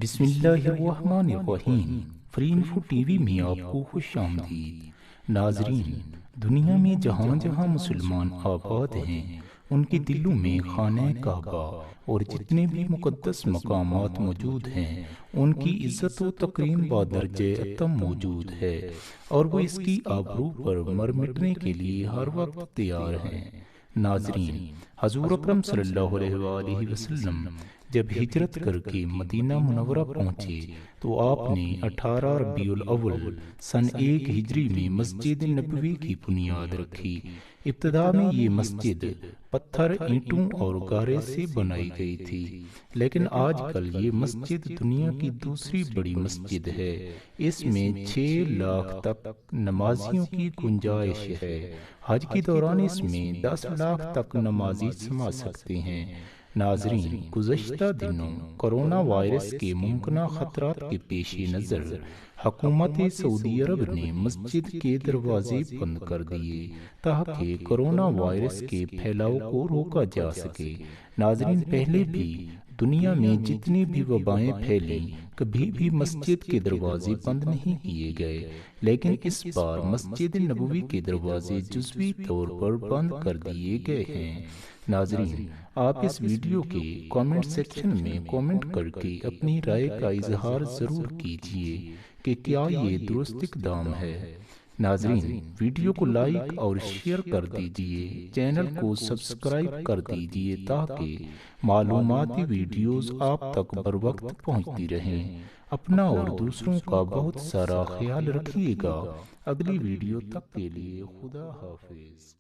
بسم اللہ الرحمن الرحیم۔ فری انفو ٹی وی میں آپ کو خوش آمدید۔ ناظرین، دنیا میں جہاں جہاں مسلمان آباد ہیں ان کے دلوں میں خانہ کعبہ اور جتنے بھی مقدس مقامات موجود ہیں ان کی عزت و تکریم بادرجہ اتم موجود ہے، اور وہ اس کی آبرو پر مر مٹنے کے لیے ہر وقت تیار ہیں۔ ناظرین، حضور اکرم صلی اللہ علیہ وآلہ وسلم جب ہجرت کر کے مدینہ منورہ پہنچے تو آپ نے 18 ربیع الاول سن 1 ہجری میں مسجد نبوی کی بنیاد رکھی۔ ابتدا میں یہ مسجد پتھر، اینٹوں اور گارے سے بنائی گئی تھی، لیکن آج کل یہ مسجد دنیا کی دوسری بڑی مسجد ہے۔ اس میں 6 لاکھ تک نمازیوں کی گنجائش ہے۔ حج کے دوران اس میں 10 لاکھ تک نمازی سما سکتے ہیں۔ ناظرین، گزشتہ دنوں کرونا وائرس کے ممکنہ خطرات کے پیش نظر حکومت سعودی عرب نے مسجد کے دروازے بند کر دیے تاکہ کرونا وائرس کے پھیلاؤ کو روکا جا سکے۔ ناظرین، پہلے بھی دنیا میں جتنی بھی وبائیں پھیلیں کبھی بھی مسجد کے دروازے بند نہیں کیے گئے، لیکن اس بار مسجد نبوی کے دروازے جزوی طور پر بند کر دیے گئے ہیں۔ ناظرین، آپ اس ویڈیو کے کامنٹ سیکشن میں کامنٹ کر کے اپنی رائے کا اظہار ضرور کیجیے کہ کیا یہ درست اقدام ہے۔ ناظرین، ویڈیو کو لائک اور شیئر کر دیجیے، چینل کو سبسکرائب کر دیجیے تاکہ معلوماتی ویڈیوز آپ تک بر وقت پہنچتی رہیں۔ اپنا اور دوسروں کا بہت سارا خیال رکھیے گا۔ اگلی ویڈیو تک کے لیے خدا حافظ۔